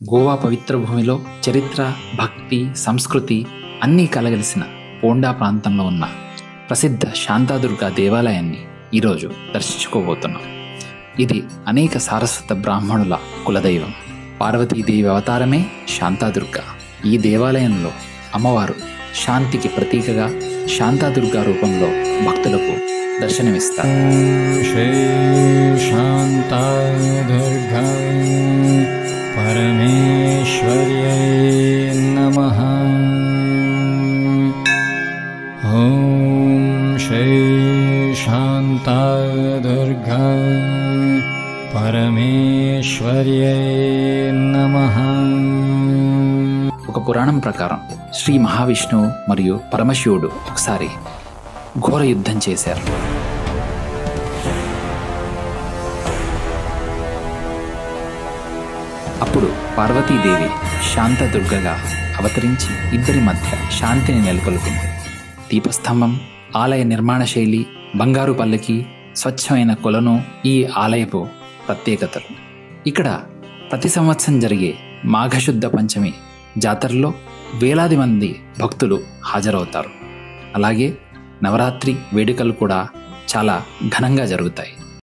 గోవా పవిత్ర భూమిలో చరిత్ర, భక్తి, సంస్కృతి అన్నీ కలగలిసిన పోండా ప్రాంతంలో ఉన్న ప్రసిద్ధ శాంతాదుర్గా దేవాలయాన్ని ఈరోజు దర్శించుకోబోతున్నాం. ఇది అనేక సారస్వత బ్రాహ్మణుల కులదైవం. పార్వతీదేవి అవతారమే శాంతాదుర్గా. ఈ దేవాలయంలో అమ్మవారు శాంతికి ప్రతీకగా శాంతాదుర్గా రూపంలో భక్తులకు దర్శనమిస్తారు. శ్రీ శాంతాదుర్గా పరమేశ్వర్యై నమః. ఓం శ్రీ శాంతాదుర్గా పరమేశ్వర్యై నమః. ఒక పురాణం ప్రకారం శ్రీ మహావిష్ణువు మరియు పరమశివుడు ఒకసారి ఘోర యుద్ధం చేశారు. అప్పుడు పార్వతీదేవి శాంతదుర్గగా అవతరించి ఇద్దరి మధ్య శాంతిని నెలకొల్పింది. దీపస్తంభం, ఆలయ నిర్మాణ శైలి, బంగారు పల్లకి, స్వచ్ఛమైన కొలను ఈ ఆలయపు ప్రత్యేకతలు. ఇక్కడ ప్రతి సంవత్సరం జరిగే మాఘశుద్ధ పంచమి జాతరలో వేలాది మంది భక్తులు హాజరవుతారు. అలాగే నవరాత్రి వేడుకలు కూడా చాలా ఘనంగా జరుగుతాయి.